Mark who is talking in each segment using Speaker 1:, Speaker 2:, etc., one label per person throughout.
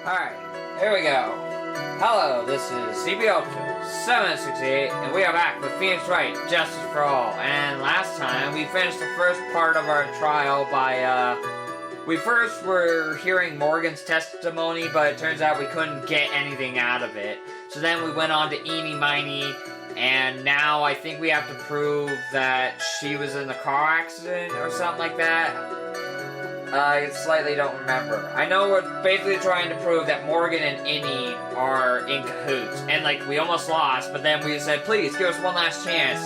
Speaker 1: Alright, here we go. Hello, this is CBO768, and we are back with Phoenix Wright, Justice for All. And last time, we finished the first part of our trial by, we first were hearing Morgan's testimony, but it turns out we couldn't get anything out of it. So then we went on to Miney, and now I think we have to prove that she was in the car accident or something like that. I slightly don't remember. I know we're basically trying to prove that Morgan and Innie are in cahoots. And, like, we almost lost, but then we said, please, give us one last chance.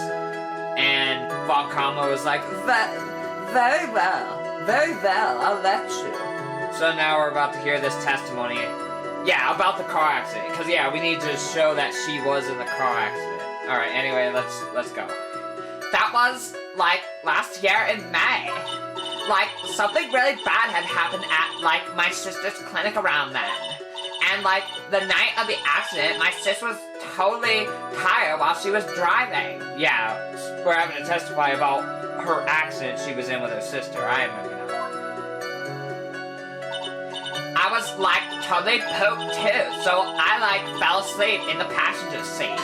Speaker 1: And Von Kama was like, very well, I'll let you. So now we're about to hear this testimony. Yeah, about the car accident. Because, yeah, we need to show that she was in the car accident. Alright, anyway, let's go. That was, like, last year in May. Like, something really bad had happened at, like, my sister's clinic around then. And, like, the night of the accident, my sister was totally tired while she was driving. Yeah, we're having to testify about her accident she was in with her sister. I remember now. I was, like, totally pooped, too. So I, like, fell asleep in the passenger seat.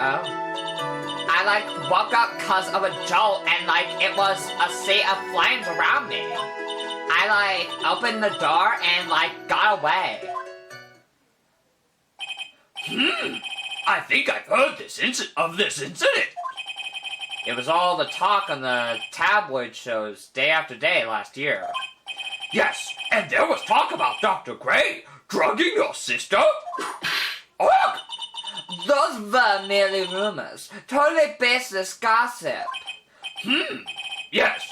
Speaker 1: Oh. I, like, woke up because of a jolt, and, like, it was a sea of flames around me. I, like, opened the door and, like, got away.
Speaker 2: I think I've heard of this incident.
Speaker 1: It was all the talk on the tabloid shows day after day last year.
Speaker 2: Yes, and there was talk about Dr. Gray drugging your sister. Oh!
Speaker 1: Those were merely rumors. Totally baseless gossip.
Speaker 2: Yes.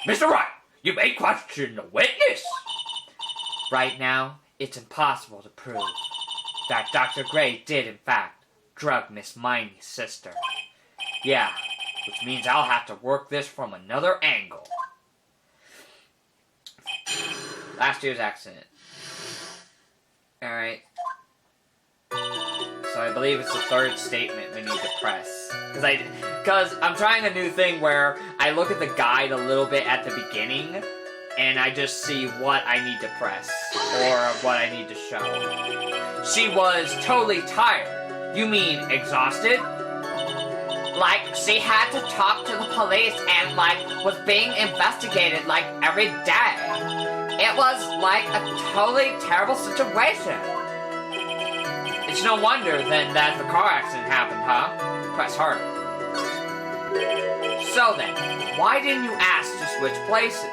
Speaker 2: Mr. Wright, you may question the witness.
Speaker 1: Right now, it's impossible to prove that Dr. Gray did, in fact, drug Miss Miney's sister. Yeah, which means I'll have to work this from another angle. Last year's accident. Alright. So I believe it's the third statement we need to press. Because I'm trying a new thing where I look at the guide a little bit at the beginning, and I just see what I need to press, or what I need to show. She was totally tired. You mean exhausted? Like, she had to talk to the police and, like, was being investigated, like, every day. It was, like, a totally terrible situation. It's no wonder, then, that the car accident happened, huh? Press harder. So then, why didn't you ask to switch places?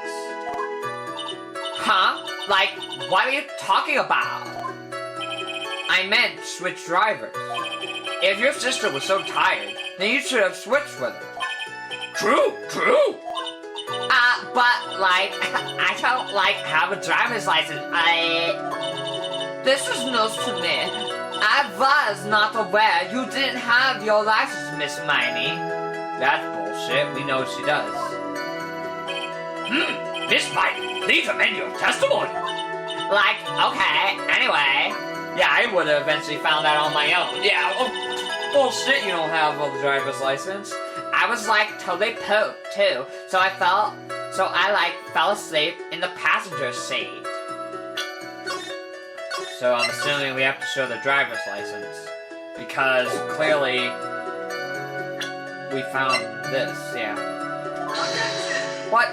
Speaker 1: Huh? Like, what are you talking about? I meant switch drivers. If your sister was so tired, then you should have switched with her.
Speaker 2: True.
Speaker 1: But, like, I don't, like, have a driver's license. This is news to me. I was not aware you didn't have your license, Miss Miney.
Speaker 2: That's bullshit. We know she does. Miss Miney, please amend your testimony.
Speaker 1: Like, okay, anyway. Yeah, I would have eventually found out on my own. Yeah, bullshit, you don't have a driver's license. I was, like, totally pooped, too. So I fell asleep in the passenger seat. So I'm assuming we have to show the driver's license. Because clearly we found this, yeah. What?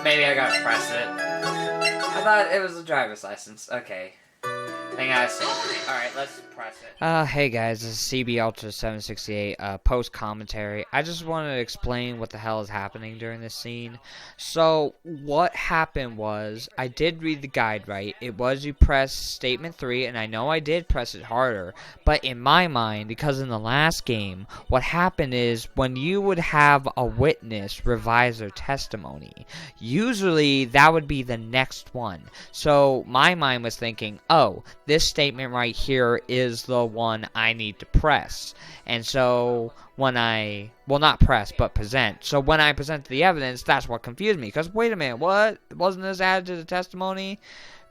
Speaker 1: Maybe I gotta press it. I thought it was a driver's license. Okay. I gotta see. Alright, let's press it. Hey guys, this is CB Ultra 768, post commentary. I just wanted to explain what the hell is happening during this scene. So, what happened was, I did read the guide right. It was you press statement 3, and I know I did press it harder. But in my mind, because in the last game, what happened is, when you would have a witness revise their testimony, usually that would be the next one. So, my mind was thinking, oh, this statement right here is the one I need to press. And so when not press, but present. So when I present the evidence, that's what confused me. Because wait a minute, what? Wasn't this added to the testimony?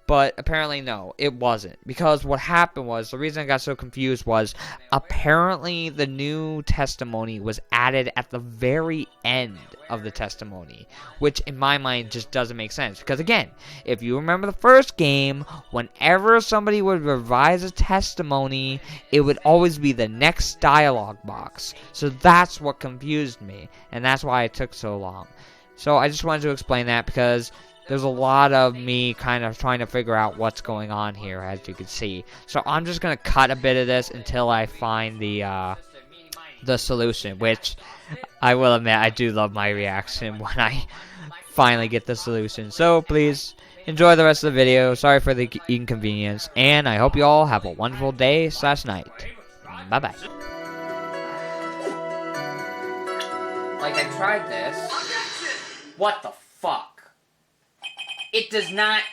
Speaker 1: But apparently no, it wasn't. Because what happened was, the reason I got so confused was, apparently the new testimony was added at the very end of the testimony, which in my mind just doesn't make sense. Because again, if you remember the first game, whenever somebody would revise a testimony, it would always be the next dialogue box. So that's what confused me, and that's why it took so long. So I just wanted to explain that because there's a lot of me kind of trying to figure out what's going on here, as you can see. So I'm just going to cut a bit of this until I find the solution, which I will admit I do love my reaction when I finally get the solution. So please enjoy the rest of the video. Sorry for the inconvenience, and I hope you all have a wonderful day/night. Bye-bye. Like, I tried this. What the fuck? It does not...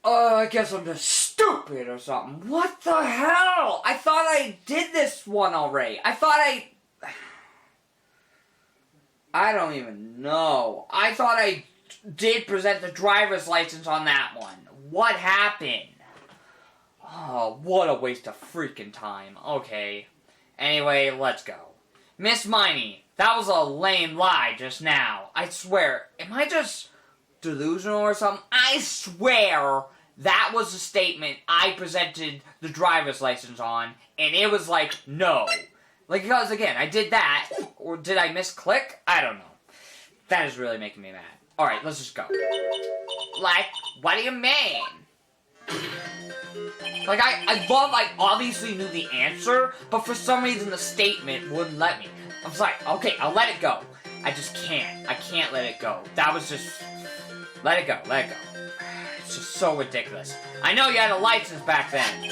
Speaker 1: I guess I'm just stupid or something. What the hell? I thought I did this one already. I don't even know. I thought I did present the driver's license on that one. What happened? Oh, what a waste of freaking time. Okay. Anyway, let's go. Miss Miney, that was a lame lie just now. I swear. Am I just delusional or something? I swear that was a statement I presented the driver's license on, and it was like, no. Like, because, again, I did that, or did I misclick? I don't know. That is really making me mad. Alright, let's just go. Like, what do you mean? Like, I obviously knew the answer, but for some reason the statement wouldn't let me. I was like, okay, I'll let it go. I just can't. I can't let it go. That was just... Let it go, let it go. It's just so ridiculous. I know you had a license back then.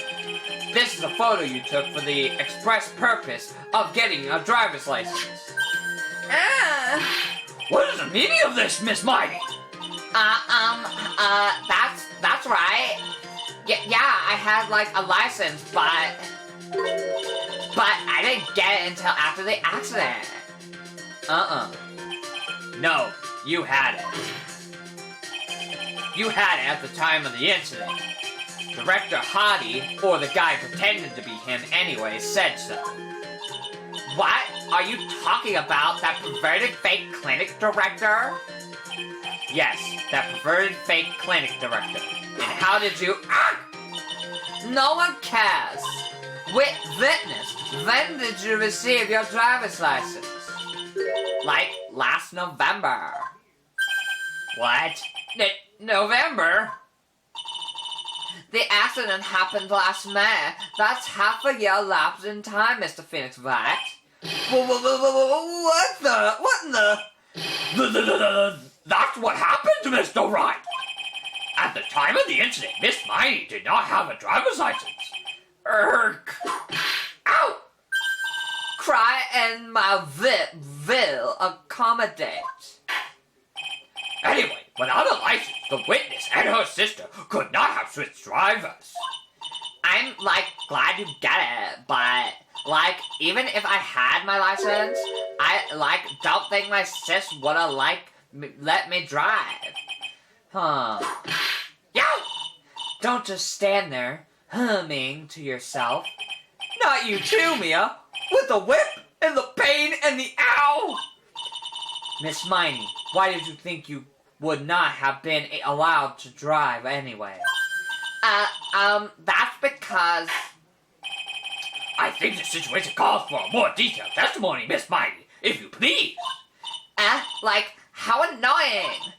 Speaker 1: This is a photo you took for the express purpose of getting a driver's license.
Speaker 2: What is the meaning of this, Miss Miney?
Speaker 1: That's right. Yeah, I had, like, a license, but I didn't get it until after the accident.
Speaker 2: No, you had it. You had it at the time of the incident. Director Hardy, or the guy pretending to be him anyway, said so.
Speaker 1: What? Are you talking about that perverted fake clinic director?
Speaker 2: Yes, that perverted fake clinic director.
Speaker 1: And how did you... No one cares. Witness, when did you receive your driver's license? Like, last November.
Speaker 2: What?
Speaker 1: November? The accident happened last May. That's half a year lapse in time, Mr. Phoenix Wright.
Speaker 2: What in the... That's what happened to Mr. Wright. At the time of the incident, Miss Miney did not have a driver's license.
Speaker 1: Ow! Cry and my will accommodate.
Speaker 2: Anyway, without a license, the witness and her sister could not have switched drivers.
Speaker 1: I'm, like, glad you get it, but, like, even if I had my license, I, like, don't think my sis would've, like, let me drive. Huh. Yow! Don't just stand there, humming to yourself. Not you too, Mia! With the whip, and the pain, and the ow! Miss Miney, why did you think you would not have been allowed to drive anyway? That's because...
Speaker 2: I think the situation calls for a more detailed testimony, Miss Miney, if you please.
Speaker 1: Like, how annoying!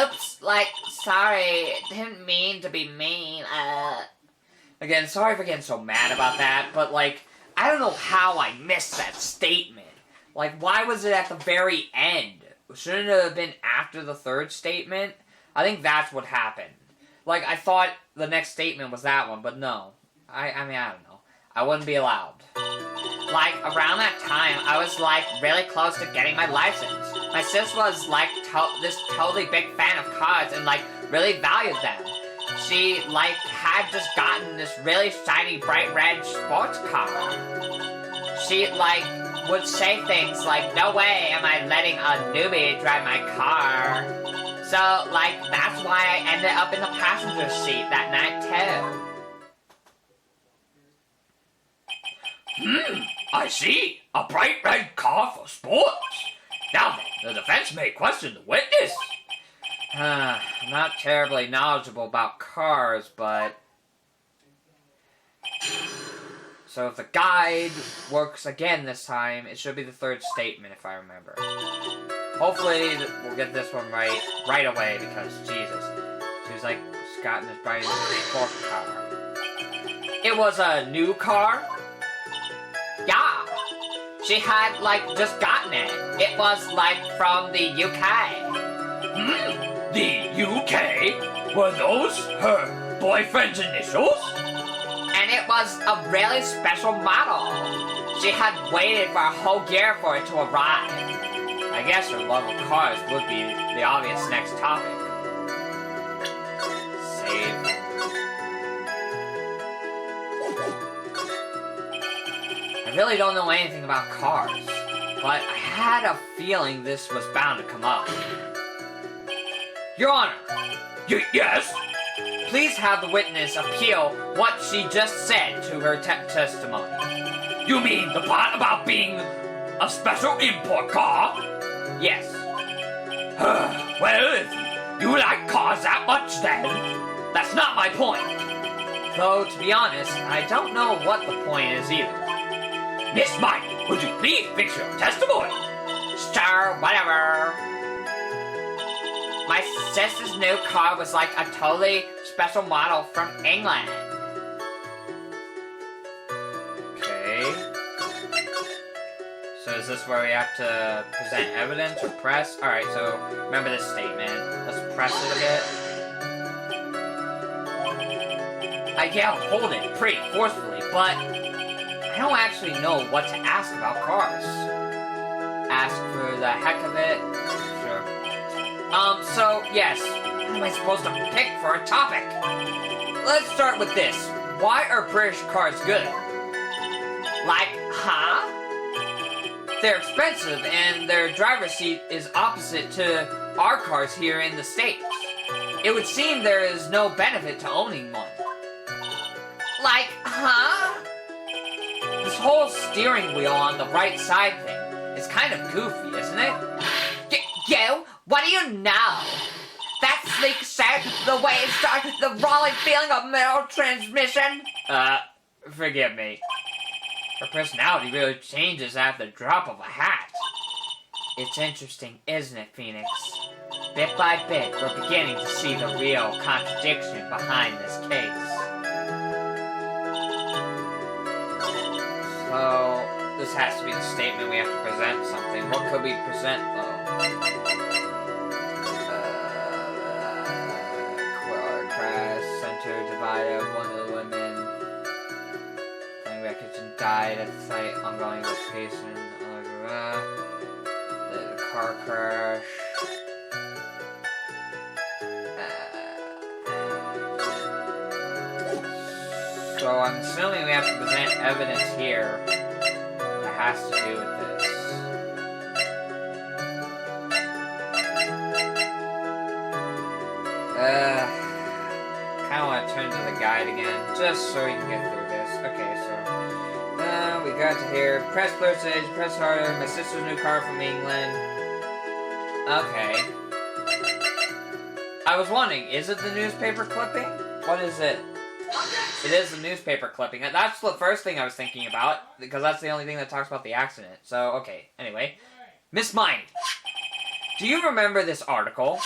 Speaker 1: Oops, like, sorry, didn't mean to be mean, Again, sorry for getting so mad about that, but, like, I don't know how I missed that statement. Like, why was it at the very end? Shouldn't it have been after the third statement? I think that's what happened. Like, I thought the next statement was that one, but no. I mean, I don't know. I wouldn't be allowed. Like, around that time, I was, like, really close to getting my license. My sis was, like, this totally big fan of cars and, like, really valued them. She, like, had just gotten this really shiny, bright red sports car. She, like, would say things like, no way am I letting a newbie drive my car. So, like, that's why I ended up in the passenger seat that night, too.
Speaker 2: I see. A bright red car for sports. Now then, the defense may question the witness.
Speaker 1: I'm not terribly knowledgeable about cars, but... So if the guide works again this time, it should be the third statement, if I remember. Hopefully, we'll get this one right away, because, Jesus. She's like, she's gotten this bright sports car. It was a new car? Yeah. She had, like, just gotten it. It was, like, from the UK.
Speaker 2: The UK? Were those her boyfriend's initials?
Speaker 1: And it was a really special model. She had waited for a whole year for it to arrive. I guess her love of cars would be the obvious next topic. Save. I really don't know anything about cars, but I had a feeling this was bound to come up. Your Honor.
Speaker 2: Yes?
Speaker 1: Please have the witness appeal what she just said to her testimony.
Speaker 2: You mean the part about being a special import car?
Speaker 1: Yes.
Speaker 2: Well, if you like cars that much then, that's not my point.
Speaker 1: Though, to be honest, I don't know what the point is either.
Speaker 2: Miss Miney, would you please fix your testimony?
Speaker 1: Sure, whatever. My sister's new car was like a totally special model from England. Okay. So is this where we have to present evidence or press? Alright, so remember this statement. Let's press it a bit. I yelled, hold it, pretty forcefully, but I don't actually know what to ask about cars. Ask for the heck of it? Sure. So, yes, what am I supposed to pick for a topic? Let's start with this. Why are British cars good? Like, huh? They're expensive, and their driver's seat is opposite to our cars here in the States. It would seem there is no benefit to owning one. Like, huh? This whole steering wheel on the right side thing is kind of goofy, isn't it? You? What do you know? That sleek set, the way it starts, the rolling feeling of middle transmission? Forgive me. Her personality really changes at the drop of a hat. It's interesting, isn't it, Phoenix? Bit by bit, we're beginning to see the real contradiction behind this case. So, this has to be the statement we have to present something. What could we present, though? Center divided, one of the women playing wreckage and died at the site, ongoing investigation, the car crash. So I'm assuming we have to present evidence here that has to do with this. I kind of want to turn to the guide again, just so we can get through this. Okay, so, we got to here. Press clear press harder, my sister's new car from England. Okay. I was wondering, is it the newspaper clipping? What is it? It is the newspaper clipping. That's the first thing I was thinking about, because that's the only thing that talks about the accident. So, okay, anyway. Miss Miney, do you remember this article?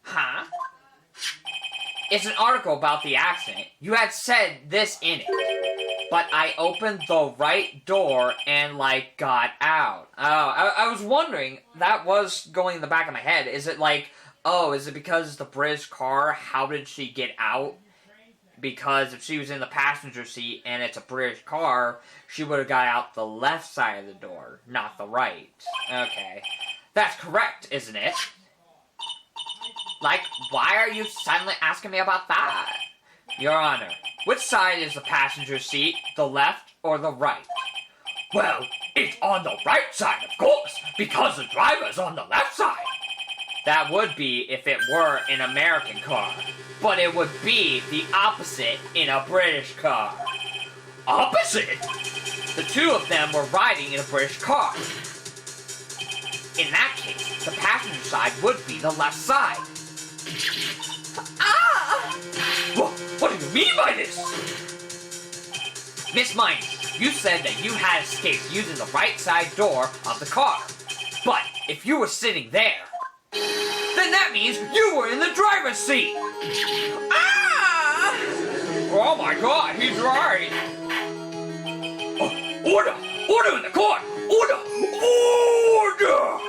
Speaker 1: Huh? It's an article about the accident. You had said this in it. But I opened the right door and, like, got out. Oh, I was wondering, that was going in the back of my head. Is it like, oh, is it because it's the British car? How did she get out? Because if she was in the passenger seat and it's a British car, she would have got out the left side of the door, not the right. Okay. That's correct, isn't it? Like, why are you suddenly asking me about that? Your Honor, which side is the passenger seat, the left or the right?
Speaker 2: Well, it's on the right side, of course, because the driver's on the left side.
Speaker 1: That would be if it were an American car. But it would be the opposite in a British car.
Speaker 2: Opposite?
Speaker 1: the two of them were riding in a British car. In that case, the passenger side would be the left side.
Speaker 2: Ah! What do you mean by this?
Speaker 1: Miss Miney, you said that you had escaped using the right side door of the car. But if you were sitting there, then that means you were in the driver's seat.
Speaker 2: Ah!
Speaker 1: Oh my God, he's right.
Speaker 2: Order! Order in the court! Order! Order!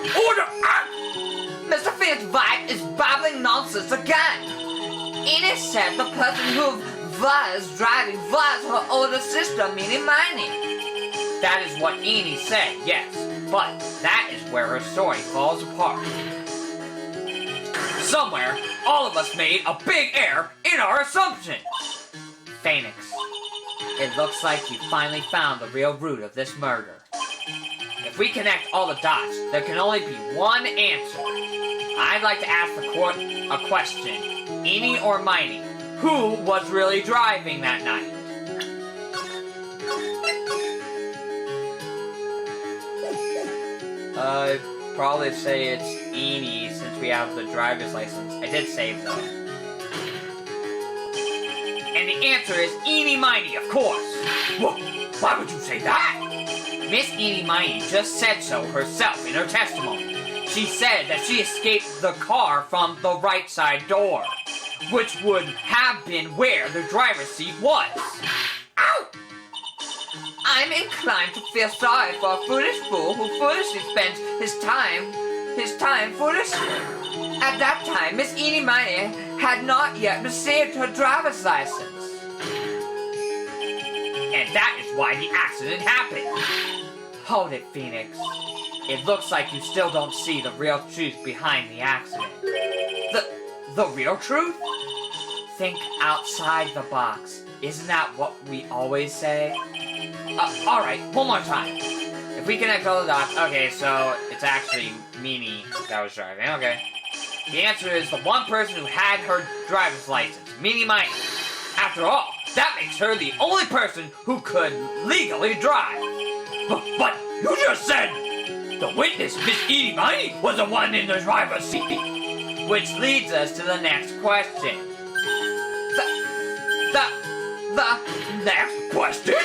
Speaker 2: Order! Ah!
Speaker 1: Mr. Phoenix Wright is babbling nonsense again. It is said the person who was driving was her older sister, Miney. That is what Enid said, yes. But that is where her story falls apart. Somewhere, all of us made a big error in our assumptions. Phoenix, it looks like you finally found the real root of this murder. If we connect all the dots, there can only be one answer. I'd like to ask the court a question. Enid or Miney, who was really driving that night? I'd probably say it's Enid since we have the driver's license. I did save though. And the answer is Enid Miney, of course.
Speaker 2: Whoa, why would you say that?
Speaker 1: Miss Enid Miney just said so herself in her testimony. She said that she escaped the car from the right side door, which would have been where the driver's seat was. Ow! I'm inclined to feel sorry for a foolish fool who foolishly spends his time foolishly. At that time, Miss Enid Miney had not yet received her driver's license. And that is why the accident happened. Hold it, Phoenix. It looks like you still don't see the real truth behind the accident. The real truth? Think outside the box. Isn't that what we always say? Alright, one more time. If we connect all the dots, okay, so it's actually Miney that was driving, okay. The answer is the one person who had her driver's license, Miney. After all, that makes her the only person who could legally drive.
Speaker 2: But you just said the witness, Miss Edie Miney, was the one in the driver's seat.
Speaker 1: Which leads us to the next question.
Speaker 2: The next question?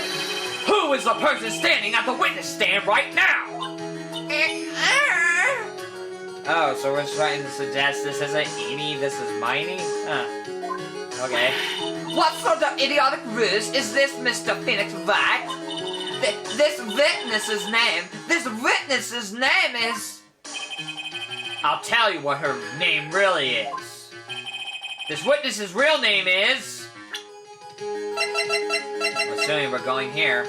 Speaker 2: Who is the person standing at the witness stand right now?
Speaker 1: Oh, so we're trying to suggest this isn't Enid, this is Miney? Huh. Okay. What sort of idiotic ruse is this, Mr. Phoenix Wright? This witness's name is... I'll tell you what her name really is. This witness's real name is... Assuming we're going here.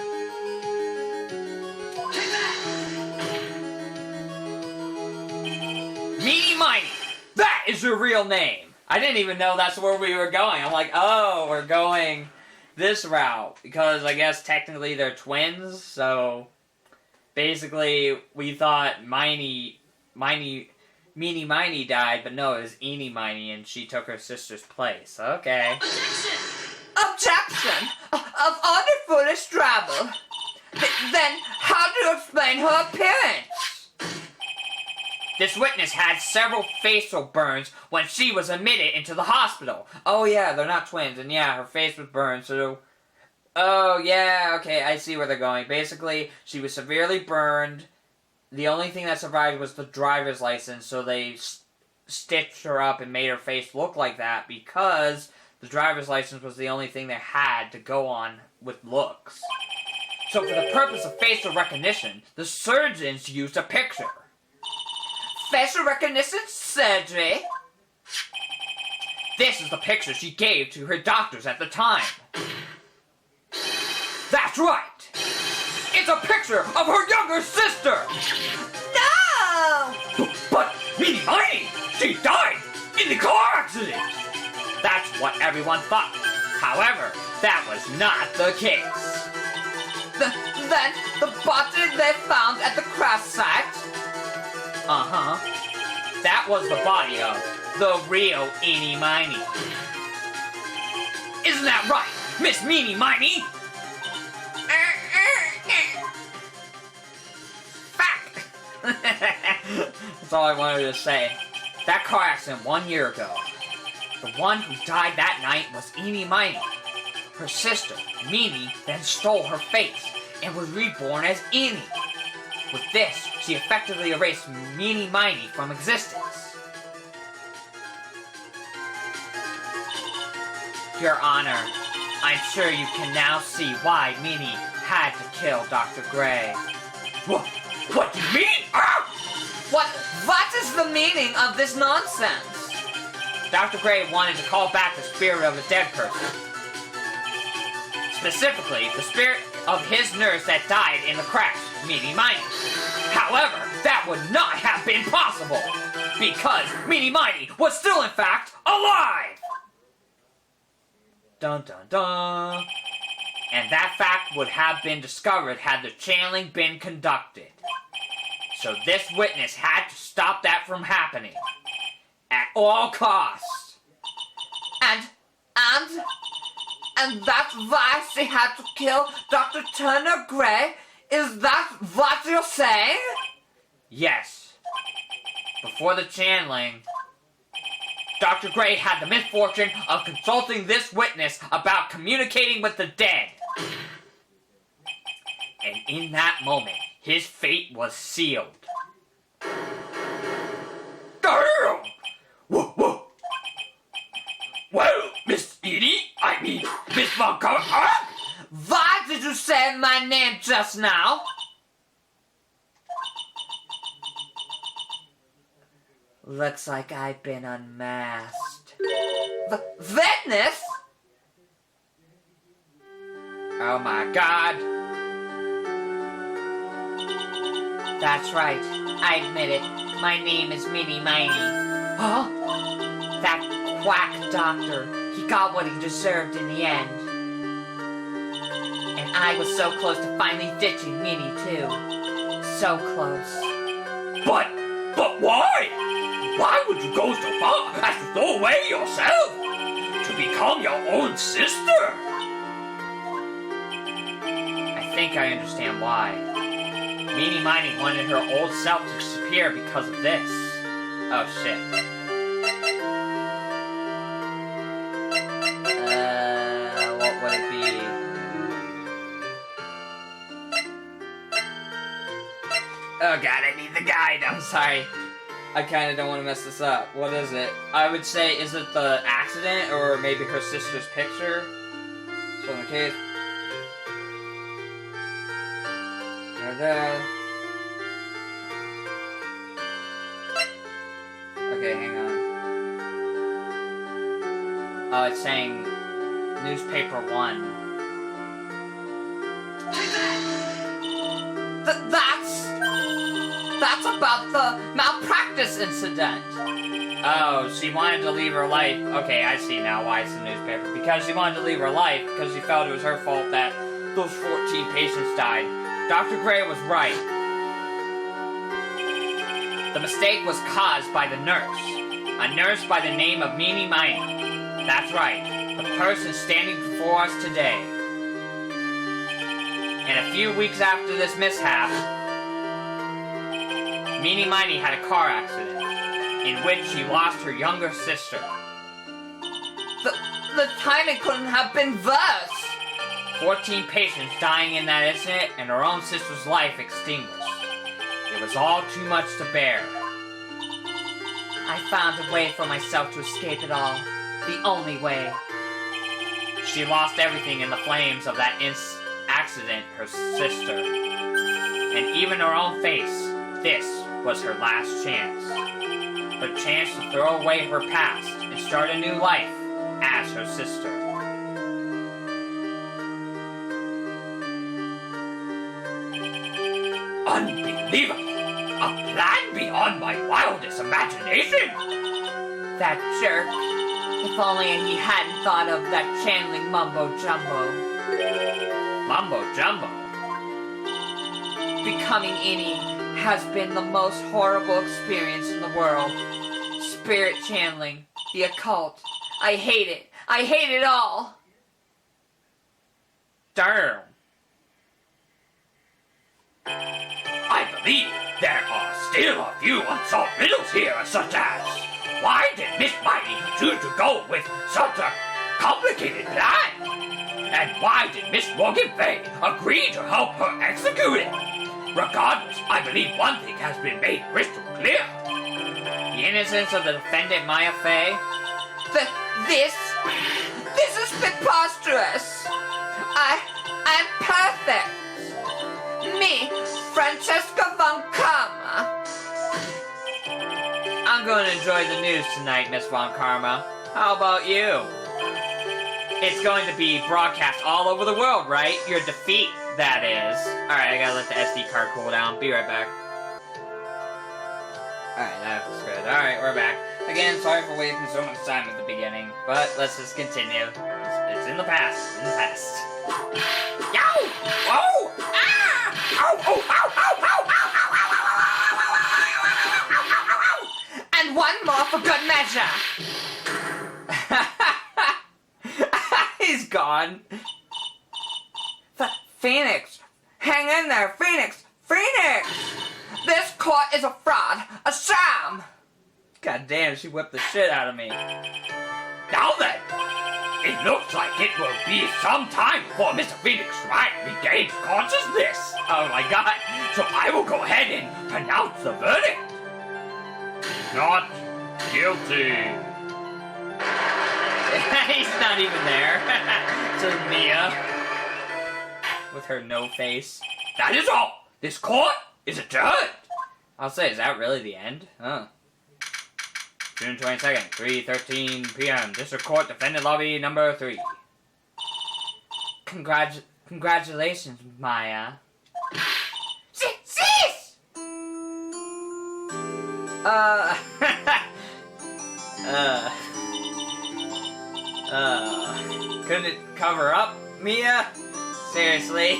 Speaker 1: Miney. That is her real name. I didn't even know that's where we were going. I'm like, oh, we're going this route. Because I guess technically they're twins, so... Basically, we thought Miney died, but no, it was Enid Miney, and she took her sister's place. Okay. Objection! Of all the foolish trouble. Then, how do you explain her appearance? This witness had several facial burns when she was admitted into the hospital. Oh yeah, they're not twins, and yeah, her face was burned, so... Oh yeah, okay, I see where they're going. Basically, she was severely burned. The only thing that survived was the driver's license, so they stitched her up and made her face look like that because the driver's license was the only thing they had to go on with looks. So for the purpose of facial recognition, the surgeons used a picture. Facial recognition surgery? This is the picture she gave to her doctors at the time. That's right! It's a picture of her younger sister! No!
Speaker 2: But Miney, she died in the car accident!
Speaker 1: That's what everyone thought. However, that was not the case. Then, the body they found at the crash site? Uh-huh. That was the body of the real Enid Miney. Isn't that right, Miss Miney? That's all I wanted to say. That car accident 1 year ago. The one who died that night was Miney. Her sister, Miney, then stole her face and was reborn as Eni. With this, she effectively erased Miney from existence. Your Honor, I'm sure you can now see why Miney had to kill Dr. Gray.
Speaker 2: What do you mean? Ah!
Speaker 1: What is the meaning of this nonsense? Dr. Gray wanted to call back the spirit of a dead person. Specifically, the spirit of his nurse that died in the crash, Miney. However, that would not have been possible, because Miney was still in fact alive! Dun dun dun. And that fact would have been discovered had the channeling been conducted. So this witness had to stop that from happening. At all costs. And that's why she had to kill Dr. Turner Gray? Is that what you're saying? Yes. Before the channeling, Dr. Gray had the misfortune of consulting this witness about communicating with the dead. And in that moment, his fate was sealed.
Speaker 2: Damn! Whoa. Well, Miss Edie, Miss Montgomery,
Speaker 1: Why did you say my name just now? Looks like I've been unmasked. Witness? Oh my god. That's right. I admit it. My name is Miney. Huh? That quack doctor. He got what he deserved in the end. And I was so close to finally ditching Miney too. So close.
Speaker 2: But why? Why would you go so far as to throw away yourself? To become your own sister?
Speaker 1: I think I understand why. Miney wanted her old self to disappear because of this. Oh shit. What would it be? Oh god, I need the guide. I'm sorry. I kind of don't want to mess this up. What is it? I would say, is it the accident or maybe her sister's picture? So in the case... Okay, hang on. Oh, it's saying newspaper 1. That's about the malpractice incident. Oh, she wanted to leave her life. Okay, I see now why it's the newspaper. Because she wanted to leave her life because she felt it was her fault that those 14 patients died. Dr. Gray was right. The mistake was caused by the nurse. A nurse by the name of Miney. That's right. The person standing before us today. And a few weeks after this mishap, Miney had a car accident in which she lost her younger sister. The timing couldn't have been worse. 14 patients dying in that incident and her own sister's life extinguished. It was all too much to bear. I found a way for myself to escape it all. The only way. She lost everything in the flames of that accident, her sister. And even her own face. This was her last chance. Her chance to throw away her past and start a new life as her sister.
Speaker 2: Unbelievable! A plan beyond my wildest imagination!
Speaker 1: That jerk. If only he hadn't thought of that channeling mumbo-jumbo.
Speaker 2: Mumbo-jumbo?
Speaker 1: Becoming Eni has been the most horrible experience in the world. Spirit channeling, the occult. I hate it. I hate it all.
Speaker 2: Damn. I believe there are still a few unsolved riddles here, such as why did Miss Miney choose to go with such a complicated plan? And why did Miss Morgan Fay agree to help her execute it? Regardless, I believe one thing has been made crystal clear.
Speaker 1: The innocence of the defendant, Maya Fey?
Speaker 3: This is preposterous. I'm perfect. Me, Francesca von Karma.
Speaker 1: I'm going to enjoy the news tonight, Miss Von Karma. How about you? It's going to be broadcast all over the world, right? Your defeat, that is. Alright, I gotta let the SD card cool down. Be right back. Alright, that was good. Alright, we're back. Again, sorry for wasting so much time at the beginning, but let's just continue. It's in the past. In the past.
Speaker 2: Yow! Oh! Ah! Ow! Oh! Ow! Ow! Ow! Ow! Ow! Ow!
Speaker 3: And one more for good measure.
Speaker 1: He's gone.
Speaker 3: Phoenix, hang in there, Phoenix! Phoenix! This court is a fraud, a sham!
Speaker 1: God damn, she whipped the shit out of me.
Speaker 2: Now then, it looks like it will be some time before Mr. Phoenix Wright regains consciousness.
Speaker 1: Oh my god.
Speaker 2: So I will go ahead and pronounce the verdict. Not guilty.
Speaker 1: He's not even there. To Mia. With her no face.
Speaker 2: That is all. This court is adjourned.
Speaker 1: I'll say, is that really the end? Oh. June 22nd, 3:13 p.m. District Court, Defendant Lobby number 3.
Speaker 3: Congratulations, Maya.
Speaker 2: Cease!
Speaker 1: Couldn't it cover up, Mia? Seriously?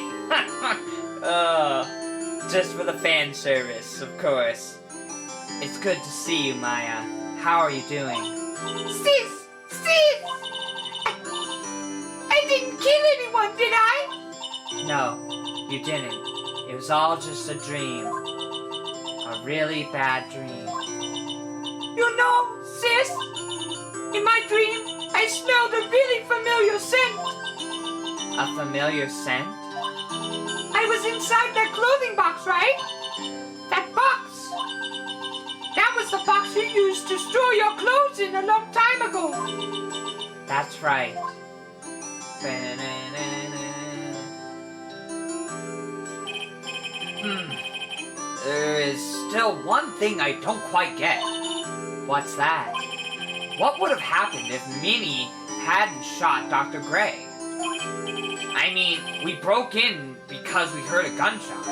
Speaker 1: Just for the fan service, of course. It's good to see you, Maya. How are you doing?
Speaker 3: Sis! I didn't kill anyone, did I?
Speaker 1: No, you didn't. It was all just a dream. A really bad dream.
Speaker 3: You know, sis, in my dream, I smelled a really familiar scent.
Speaker 1: A familiar scent?
Speaker 3: I was inside that clothing box, right? That box. That was the box you used to store your clothes in a long time ago.
Speaker 1: That's right. There is still one thing I don't quite get. What's that? What would have happened if Minnie hadn't shot Dr. Gray? I mean, we broke in because we heard a gunshot.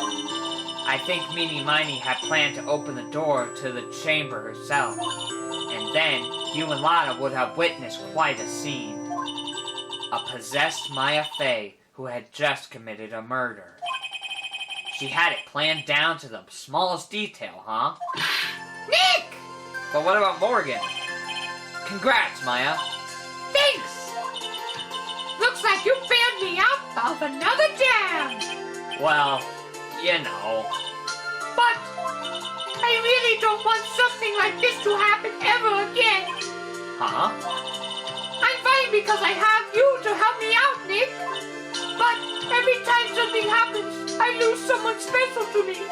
Speaker 1: I think Miney had planned to open the door to the chamber herself. And then, you and Lana would have witnessed quite a scene. A possessed Maya Fey who had just committed a murder. She had it planned down to the smallest detail, huh?
Speaker 3: Nick!
Speaker 1: But what about Morgan? Congrats, Maya.
Speaker 3: Thanks! Looks like you bailed me out of another jam!
Speaker 1: Well, you know.
Speaker 3: But I really don't want something like this to happen ever again.
Speaker 1: Huh?
Speaker 3: I'm fine because I have you to help me out, Nick. But every time something happens, I lose someone special to me.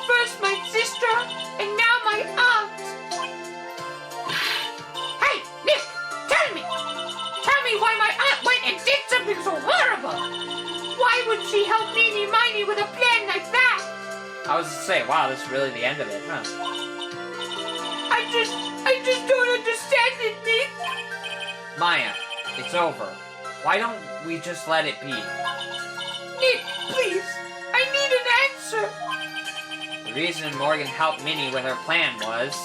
Speaker 3: First my sister, and now my aunt. Hey, Nick, tell me why my aunt went and did something so horrible. Why would she help Miney with a plan like that?
Speaker 1: I was to say, wow, this is really the end of it, huh?
Speaker 3: I just don't understand it, Nick.
Speaker 1: Maya, it's over. Why don't we just let it be?
Speaker 3: Nick, please, I need an answer.
Speaker 1: The reason Morgan helped Minnie with her plan was...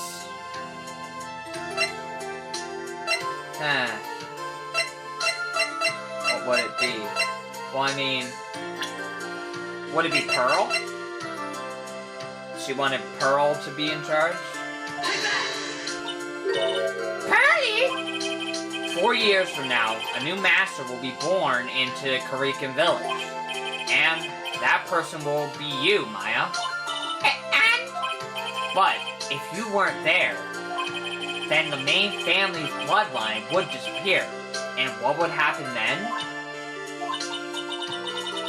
Speaker 1: What would it be? Well, I mean... Would it be Pearl? She wanted Pearl to be in charge?
Speaker 3: Pearlie?
Speaker 1: 4 years from now, a new master will be born into Karikan Village. And that person will be you, Maya.
Speaker 3: And
Speaker 1: But if you weren't there, then the main family's bloodline would disappear. And what would happen then?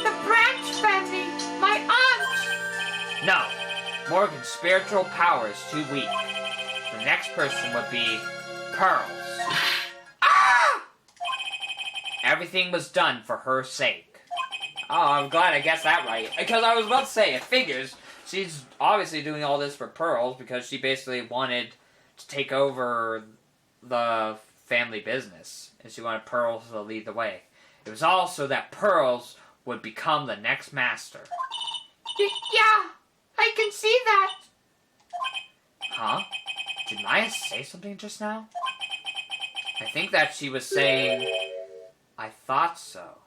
Speaker 3: The Branch family, my aunt.
Speaker 1: No, Morgan's spiritual power is too weak. The next person would be Pearls.
Speaker 3: Ah!
Speaker 1: Everything was done for her sake. Oh, I'm glad I guessed that right. Because I was about to say, it figures she's obviously doing all this for Pearls because she basically wanted to take over the family business. And she wanted Pearls to lead the way. It was also that Pearls would become the next master.
Speaker 3: Yeah, I can see that.
Speaker 1: Huh? Did Maya say something just now? I think that she was saying, I thought so.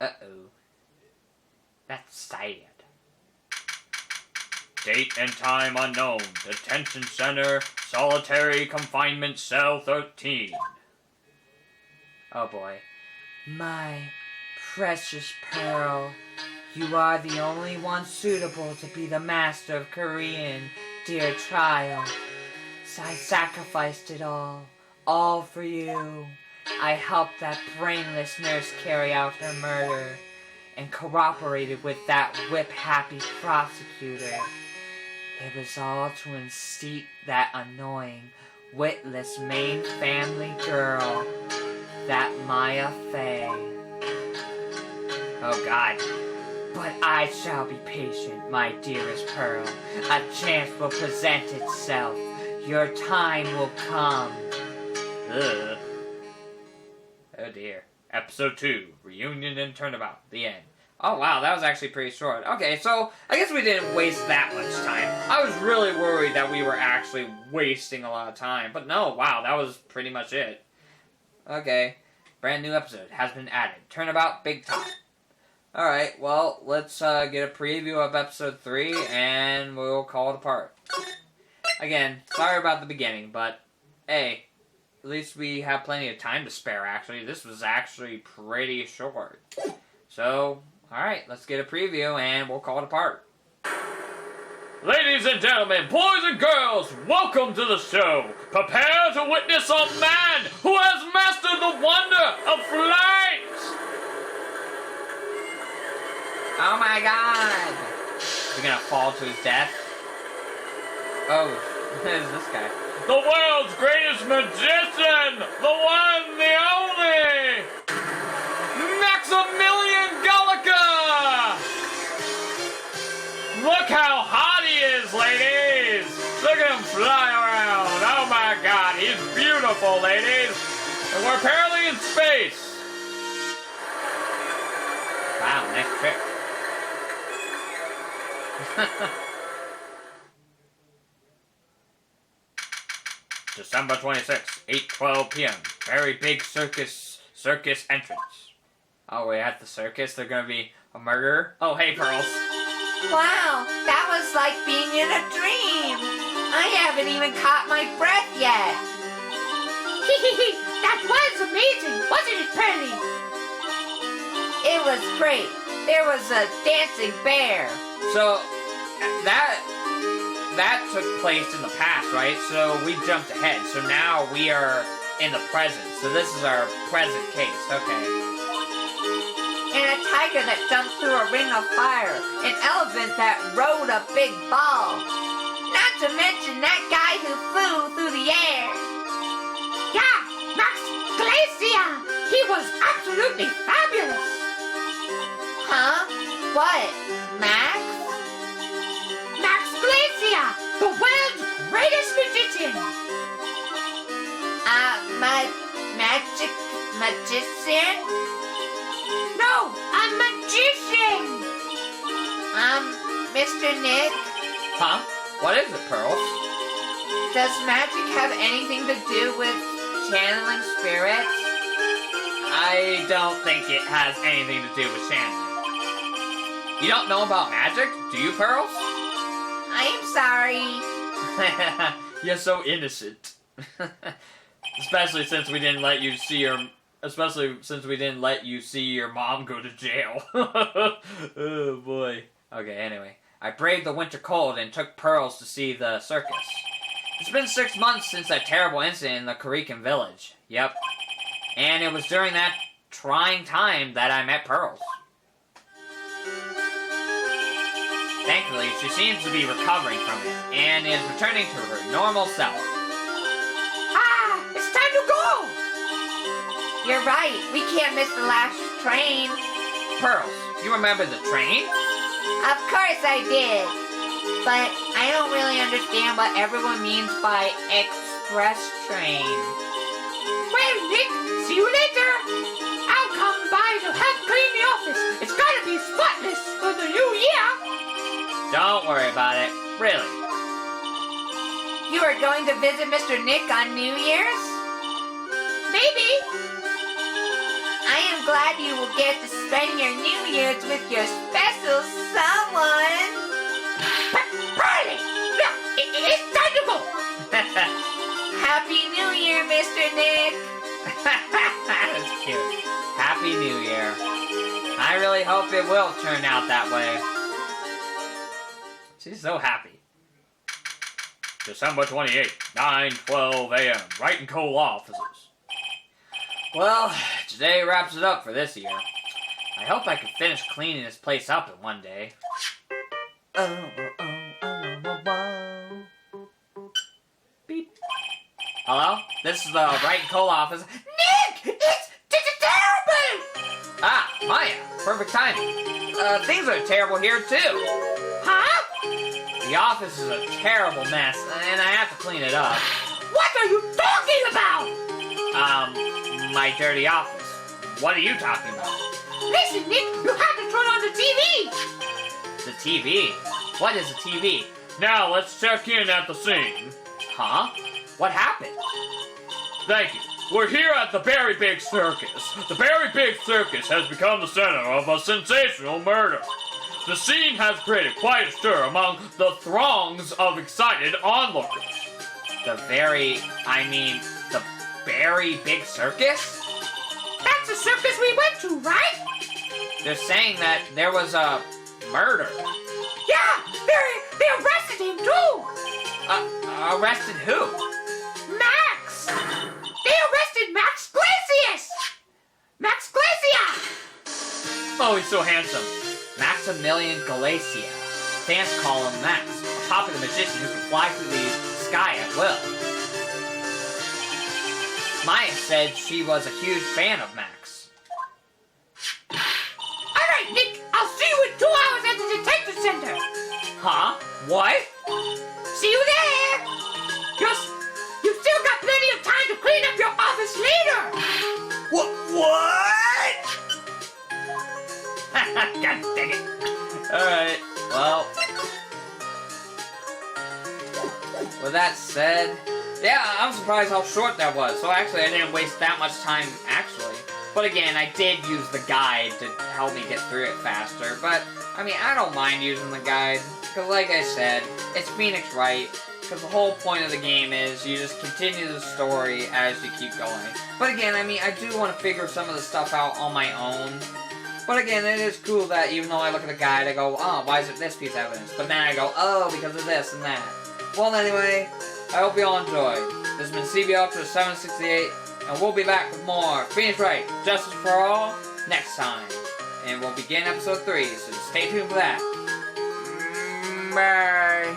Speaker 1: Uh-oh. That's sad.
Speaker 2: Date and time unknown. Detention center. Solitary confinement cell 13.
Speaker 1: Oh boy. My precious Pearl, you are the only one suitable to be the master of Korean, dear child. So I sacrificed it all for you. I helped that brainless nurse carry out her murder, and cooperated with that whip-happy prosecutor. It was all to unseat that annoying, witless main family girl, that Maya Fey. Oh God. But I shall be patient, my dearest Pearl. A chance will present itself. Your time will come.
Speaker 2: Ugh. Oh dear. Episode 2. Reunion and Turnabout. The end.
Speaker 1: Oh wow, that was actually pretty short. Okay, so I guess we didn't waste that much time. I was really worried that we were actually wasting a lot of time. But no, wow, that was pretty much it. Okay, brand new episode has been added. Turnabout big time. Alright, well, let's get a preview of episode 3 and we'll call it apart. Again, sorry about the beginning, but hey, at least we have plenty of time to spare actually. This was actually pretty short. So, alright, let's get a preview and we'll call it apart.
Speaker 2: Ladies and gentlemen, boys and girls, welcome to the show. Prepare to witness a man who has mastered the wonder of flight.
Speaker 1: Oh my God! Is he gonna fall to his death? Oh, who's this guy?
Speaker 2: The world's greatest magician, the one, the only, Maximilian Gullica! Look how hot he is, ladies! Look at him fly around! Oh my God, he's beautiful, ladies! And we're apparently in space!
Speaker 1: Wow, nice trick.
Speaker 2: December 26th, 8:12 p.m. Very big circus entrance.
Speaker 1: Oh, we're at the circus? They're gonna be a murderer? Oh, hey, Pearls.
Speaker 4: Wow, that was like being in a dream. I haven't even caught my breath yet.
Speaker 3: That was amazing, wasn't it, Pearly?
Speaker 4: It was great. There was a dancing bear.
Speaker 1: So, that took place in the past, right? So we jumped ahead. So now we are in the present. So this is our present case. Okay.
Speaker 4: And a tiger that jumped through a ring of fire. An elephant that rode a big ball. Not to mention that guy who flew through the air.
Speaker 3: Yeah, Max Glacia! He was absolutely fabulous!
Speaker 4: Huh? What? Max?
Speaker 3: Max Glacia, the world's greatest magician!
Speaker 4: Magician?
Speaker 3: No, a magician!
Speaker 4: Mr. Nick,
Speaker 1: Huh? What is it, Pearls?
Speaker 4: does magic have anything to do with channeling spirits?
Speaker 1: I don't think it has anything to do with channeling. You don't know about magic, do you, Pearls?
Speaker 4: I'm sorry.
Speaker 1: You're so innocent. Especially since we didn't let you see your mom go to jail. Oh boy. Okay, anyway. I braved the winter cold and took Pearls to see the circus. It's been 6 months since that terrible incident in the Karikan village. Yep. And it was during that trying time that I met Pearls. Thankfully, she seems to be recovering from it and is returning to her normal self.
Speaker 3: Ah, it's time to go!
Speaker 4: You're right. We can't miss the last train.
Speaker 1: Pearls, you remember the train?
Speaker 4: Of course I did. But I don't really understand what everyone means by express train.
Speaker 3: Well, Nick, see you later. I'll come by to help clean the office. It's gotta be spotless for the new year.
Speaker 1: Don't worry about it. Really.
Speaker 4: You are going to visit Mr. Nick on New Year's?
Speaker 3: Maybe.
Speaker 4: I am glad you will get to spend your New Year's with your special someone.
Speaker 3: Riley, look, it's time to go.
Speaker 4: Happy New Year, Mr. Nick.
Speaker 1: That's cute. Happy New Year. I really hope it will turn out that way. She's so happy.
Speaker 2: December 28th, 9:12 a.m. Wright and Co. offices.
Speaker 1: Well, today wraps it up for this year. I hope I can finish cleaning this place up in one day. Beep. Hello? This is the Wright and Co. office.
Speaker 3: Nick, it's terrible.
Speaker 1: Ah, Maya. Perfect timing. Things are terrible here too.
Speaker 3: Huh?
Speaker 1: The office is a terrible mess, and I have to clean it up.
Speaker 3: What are you talking about?
Speaker 1: My dirty office. What are you talking about?
Speaker 3: Listen, Nick, you have to turn on the TV.
Speaker 1: The TV? What is a TV?
Speaker 2: Now let's check in at the scene.
Speaker 1: Huh? What happened?
Speaker 2: Thank you. We're here at the Very Big Circus. The Very Big Circus has become the center of a sensational murder. The scene has created quite a stir among the throngs of excited onlookers.
Speaker 1: The very Big Circus?
Speaker 3: That's the circus we went to, right?
Speaker 1: They're saying that there was a murder.
Speaker 3: Yeah, they arrested him too.
Speaker 1: Arrested who?
Speaker 3: Max. They arrested Max Glacius. Max Glacia.
Speaker 1: Oh, he's so handsome. Maximilian Galacia. Fans call him Max, a popular magician who can fly through the sky at will. Maya said she was a huge fan of Max.
Speaker 3: All right, Nick, I'll see you in 2 hours at the detention center.
Speaker 1: Huh? What?
Speaker 3: See you there. You've still got plenty of time to clean up your office later.
Speaker 2: What?
Speaker 1: God dang it. Alright, well. With that said, yeah, I'm surprised how short that was. So actually, I didn't waste that much time, actually. But again, I did use the guide to help me get through it faster. But, I mean, I don't mind using the guide. Because like I said, it's Phoenix Wright. Because the whole point of the game is you just continue the story as you keep going. But again, I mean, I do want to figure some of the stuff out on my own. But again, it is cool that even though I look at the guide, I go, oh, why is it this piece of evidence? But then I go, oh, because of this and that. Well, anyway, I hope you all enjoyed. This has been CB Ultra 768, and we'll be back with more Phoenix Wright, Justice for All, next time. And we'll begin episode 3, so stay tuned for that. Bye.